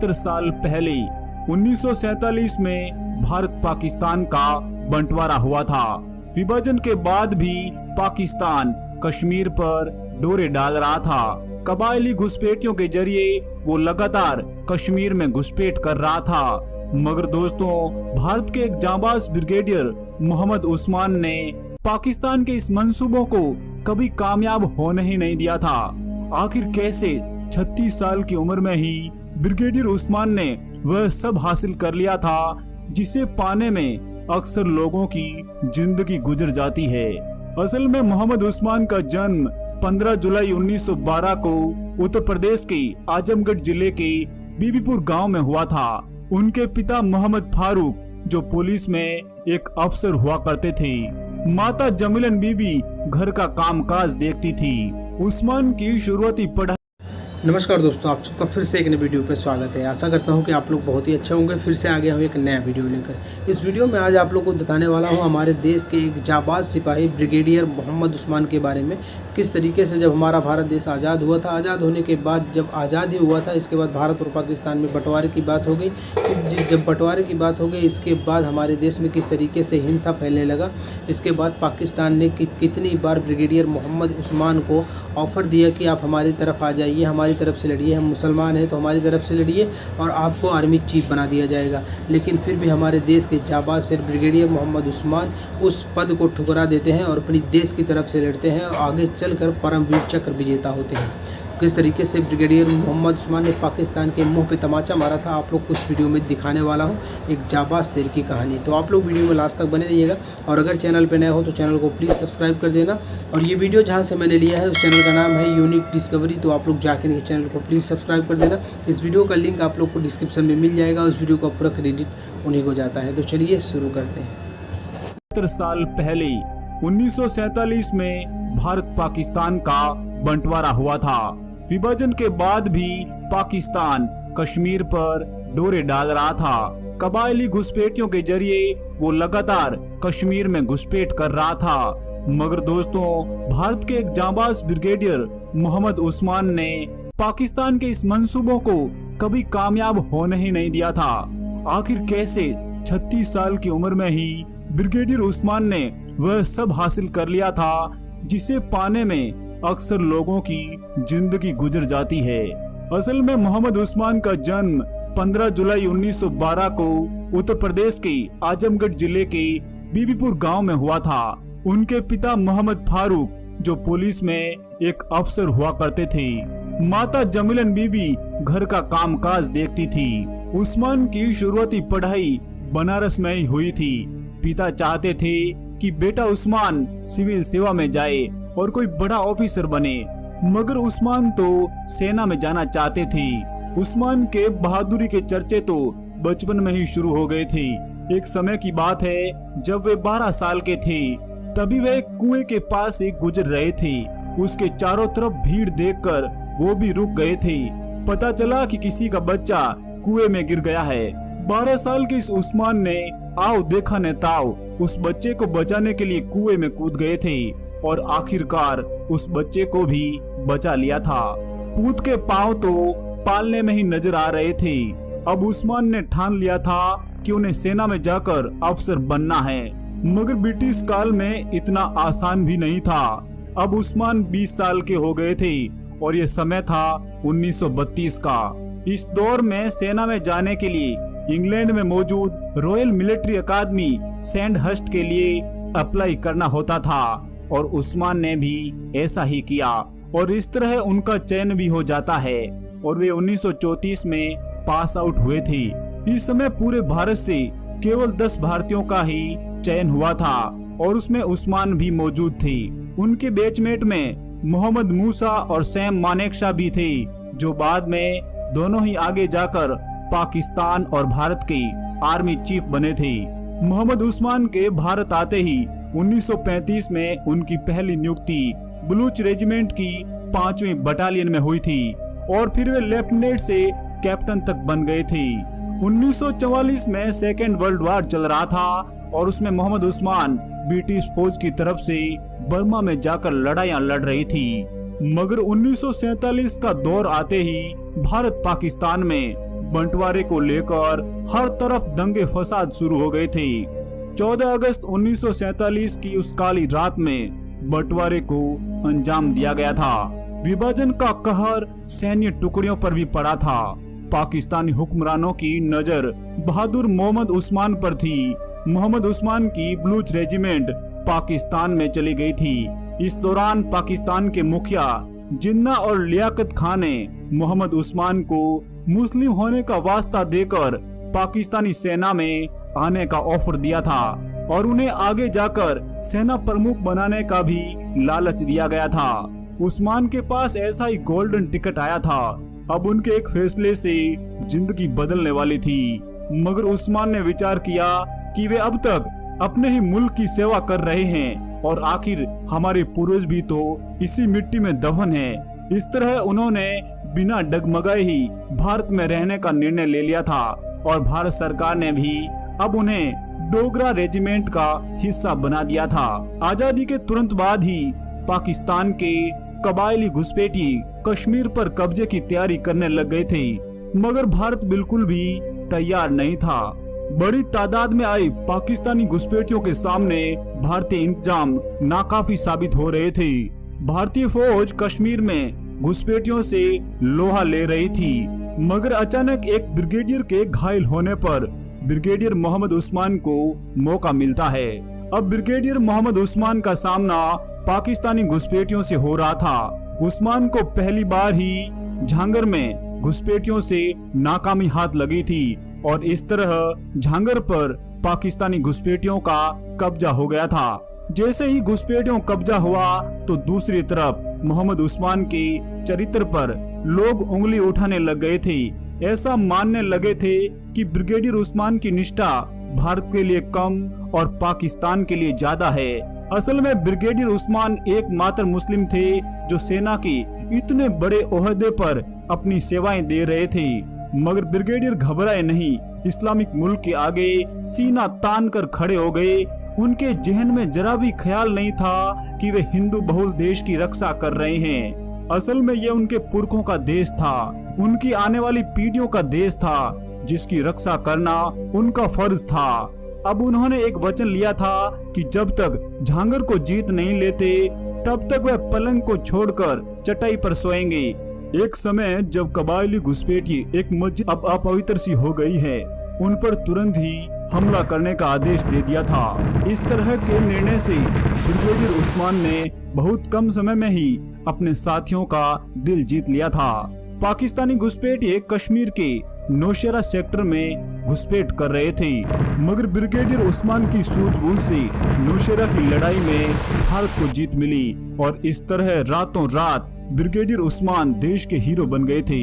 70 साल पहले 1947 में भारत पाकिस्तान का बंटवारा हुआ था। विभाजन के बाद भी पाकिस्तान कश्मीर पर डोरे डाल रहा था। कबायली घुसपैठियों के जरिए वो लगातार कश्मीर में घुसपैठ कर रहा था। मगर दोस्तों, भारत के एक जांबाज ब्रिगेडियर मोहम्मद उस्मान ने पाकिस्तान के इस मंसूबों को कभी कामयाब होने ही नहीं दिया था। आखिर कैसे 36 साल की उम्र में ही ब्रिगेडियर उस्मान ने वह सब हासिल कर लिया था जिसे पाने में अक्सर लोगों की जिंदगी गुजर जाती है। असल में मोहम्मद उस्मान का जन्म 15 जुलाई 1912 को उत्तर प्रदेश के आजमगढ़ जिले के बीबीपुर गांव में हुआ था। उनके पिता मोहम्मद फारूक जो पुलिस में एक अफसर हुआ करते थे। माता जमीलन बीबी घर का कामकाज देखती थी। उस्मान की शुरुआती पढ़ाई। नमस्कार दोस्तों, आप सबका फिर से एक नए वीडियो पर स्वागत है। आशा करता हूं कि आप लोग बहुत ही अच्छे होंगे। फिर से आ गया हूं एक नया वीडियो लेकर। इस वीडियो में आज आप लोग को बताने वाला हूं हमारे देश के एक जाबाज सिपाही ब्रिगेडियर मोहम्मद उस्मान के बारे में। किस तरीके से जब हमारा भारत देश आज़ाद हुआ था, आज़ाद होने के बाद जब आज़ाद ही हुआ था, इसके बाद भारत और पाकिस्तान में बंटवारे की बात हो गई। जब बंटवारे की बात हो गई, इसके बाद हमारे देश में किस तरीके से हिंसा फैलने लगा। इसके बाद पाकिस्तान ने कितनी बार ब्रिगेडियर मोहम्मद उस्मान को ऑफ़र दिया कि आप हमारी तरफ आ जाइए, हमारी तरफ से लड़िए, हम मुसलमान हैं तो हमारी तरफ से लड़िए और आपको आर्मी चीफ बना दिया जाएगा। लेकिन फिर भी हमारे देश के जाबाज सिर ब्रिगेडियर मोहम्मद उस्मान उस पद को ठुकरा देते हैं और अपनी देश की तरफ से लड़ते हैं और आगे चलकर परमवीर चक्र विजेता होते हैं। किस तरीके से ब्रिगेडियर मोहम्मद उस्मान ने पाकिस्तान के मुंह पे तमाचा मारा था, आप लोग को इस वीडियो में दिखाने वाला हूं एक जाबाज शेर की कहानी। तो आप लोग वीडियो में लास्ट तक बने रहिएगा और अगर चैनल पे नए हो तो चैनल को प्लीज़ सब्सक्राइब कर देना। और ये वीडियो जहां से मैंने लिया है उस चैनल का नाम है यूनिक डिस्कवरी, तो आप लोग जाकर इस चैनल को प्लीज़ सब्सक्राइब कर देना। इस वीडियो का लिंक आप लोग को डिस्क्रिप्शन में मिल जाएगा। उस वीडियो का पूरा क्रेडिट उन्हीं को जाता है। तो चलिए शुरू करते हैं। 70 साल पहले 1947 में भारत पाकिस्तान का बंटवारा हुआ था। विभाजन के बाद भी पाकिस्तान कश्मीर पर डोरे डाल रहा था। कबायली घुसपैठियों के जरिए वो लगातार कश्मीर में घुसपैठ कर रहा था। मगर दोस्तों, भारत के एक जांबाज ब्रिगेडियर मोहम्मद उस्मान ने पाकिस्तान के इस मंसूबों को कभी कामयाब होने ही नहीं दिया था। आखिर कैसे 36 साल की उम्र में ही ब्रिगेडियर उस्मान ने वह सब हासिल कर लिया था जिसे पाने में अक्सर लोगों की जिंदगी गुजर जाती है। असल में मोहम्मद उस्मान का जन्म 15 जुलाई 1912 को उत्तर प्रदेश के आजमगढ़ जिले के बीबीपुर गांव में हुआ था। उनके पिता मोहम्मद फारूक जो पुलिस में एक अफसर हुआ करते थे। माता जमीलन बीबी घर का कामकाज देखती थी। उस्मान की शुरुआती पढ़ाई बनारस में ही हुई थी। पिता चाहते थे कि बेटा उस्मान सिविल सेवा में जाए और कोई बड़ा ऑफिसर बने, मगर उस्मान तो सेना में जाना चाहते थे। उस्मान के बहादुरी के चर्चे तो बचपन में ही शुरू हो गए थे। एक समय की बात है जब वे 12 साल के थे, तभी वे एक कुएं के पास से गुजर रहे थे। उसके चारों तरफ भीड़ देखकर वो भी रुक गए थे। पता चला कि किसी का बच्चा कुएं में गिर गया है। 12 साल के इस उस्मान ने आओ देखा न ताओ उस बच्चे को बचाने के लिए कुएं में कूद गए थे और आखिरकार उस बच्चे को भी बचा लिया था। पूत के पांव तो पालने में ही नजर आ रहे थे। अब उस्मान ने ठान लिया था कि उन्हें सेना में जाकर अफसर बनना है, मगर ब्रिटिश काल में इतना आसान भी नहीं था। अब उस्मान 20 साल के हो गए थे और ये समय था 1932 का। इस दौर में सेना में जाने के लिए इंग्लैंड में मौजूद रॉयल मिलिट्री अकादमी सैंडहर्स्ट के लिए अप्लाई करना होता था और उस्मान ने भी ऐसा ही किया और इस तरह उनका चयन भी हो जाता है और वे 1934 में पास आउट हुए थे। इस समय पूरे भारत से केवल 10 भारतीयों का ही चयन हुआ था और उसमें उस्मान भी मौजूद थे। उनके बैचमेट में मोहम्मद मूसा और सैम मानेकशा भी थे, जो बाद में दोनों ही आगे जाकर पाकिस्तान और भारत के आर्मी चीफ बने थे। मोहम्मद उस्मान के भारत आते ही 1935 में उनकी पहली नियुक्ति बलूच रेजिमेंट की 5वीं बटालियन में हुई थी और फिर वे लेफ्टिनेंट से कैप्टन तक बन गए थे। 1944 में सेकेंड वर्ल्ड वार चल रहा था और उसमें मोहम्मद उस्मान ब्रिटिश फौज की तरफ से बर्मा में जाकर लड़ाइयां लड़ रही थी। मगर 1947 का दौर आते ही भारत पाकिस्तान में बंटवारे को लेकर हर तरफ दंगे फसाद शुरू हो गए थे। 14 अगस्त 1947 की उस काली रात में बंटवारे को अंजाम दिया गया था। विभाजन का कहर सैन्य टुकड़ियों पर भी पड़ा था। पाकिस्तानी हुक्मरानों की नजर बहादुर मोहम्मद उस्मान पर थी। मोहम्मद उस्मान की बलूच रेजिमेंट पाकिस्तान में चली गई थी। इस दौरान पाकिस्तान के मुखिया जिन्ना और लियाकत खान ने मोहम्मद उस्मान को मुस्लिम होने का वास्ता देकर पाकिस्तानी सेना में आने का ऑफर दिया था और उन्हें आगे जाकर सेना प्रमुख बनाने का भी लालच दिया गया था। उस्मान के पास ऐसा ही गोल्डन टिकट आया था। अब उनके एक फैसले से जिंदगी बदलने वाली थी। मगर उस्मान ने विचार किया कि वे अब तक अपने ही मुल्क की सेवा कर रहे हैं और आखिर हमारे पूर्वज भी तो इसी मिट्टी में दफन हैं। इस तरह उन्होंने बिना डगमगाए ही भारत में रहने का निर्णय ले लिया था और भारत सरकार ने भी अब उन्हें डोगरा रेजिमेंट का हिस्सा बना दिया था। आजादी के तुरंत बाद ही पाकिस्तान के कबायली घुसपैठी कश्मीर पर कब्जे की तैयारी करने लग गए थे, मगर भारत बिल्कुल भी तैयार नहीं था। बड़ी तादाद में आई पाकिस्तानी घुसपैठियों के सामने भारतीय इंतजाम नाकाफी साबित हो रहे थे। भारतीय फौज कश्मीर में घुसपैठियों से लोहा ले रही थी, मगर अचानक एक ब्रिगेडियर के घायल होने पर ब्रिगेडियर मोहम्मद उस्मान को मौका मिलता है। अब ब्रिगेडियर मोहम्मद उस्मान का सामना पाकिस्तानी घुसपैठियों से हो रहा था। उस्मान को पहली बार ही झांगर में घुसपैठियों से नाकामी हाथ लगी थी और इस तरह झांगर पर पाकिस्तानी घुसपैठियों का कब्जा हो गया था। जैसे ही घुसपैठियों कब्जा हुआ तो दूसरी तरफ मोहम्मद उस्मान के चरित्र पर लोग उंगली उठाने लग गए थे। ऐसा मानने लगे थे कि ब्रिगेडियर उस्मान की निष्ठा भारत के लिए कम और पाकिस्तान के लिए ज्यादा है। असल में ब्रिगेडियर उस्मान एकमात्र मुस्लिम थे जो सेना के इतने बड़े ओहदे पर अपनी सेवाएं दे रहे थे। मगर ब्रिगेडियर घबराए नहीं, इस्लामिक मुल्क के आगे सीना तान कर खड़े हो गए। उनके जहन में जरा भी ख्याल नहीं था कि वे हिंदू बहुल देश की रक्षा कर रहे हैं। असल में ये उनके पुरखों का देश था, उनकी आने वाली पीढ़ियों का देश था, जिसकी रक्षा करना उनका फर्ज था। अब उन्होंने एक वचन लिया था कि जब तक झांगर को जीत नहीं लेते तब तक वे पलंग को छोड़कर चटाई पर सोएंगे। एक समय जब कबायली घुसपैठी एक मस्जिद अब अपवित्र सी हो गई है, उन पर तुरंत ही हमला करने का आदेश दे दिया था। इस तरह के निर्णय से ब्रिगेडियर उस्मान ने बहुत कम समय में ही अपने साथियों का दिल जीत लिया था। पाकिस्तानी घुसपैठी कश्मीर के नौशेरा सेक्टर में घुसपैठ कर रहे थे, मगर ब्रिगेडियर उस्मान की सूझबूझ से नौशेरा की लड़ाई में भारत को जीत मिली और इस तरह रातों रात ब्रिगेडियर उस्मान देश के हीरो बन गए थे।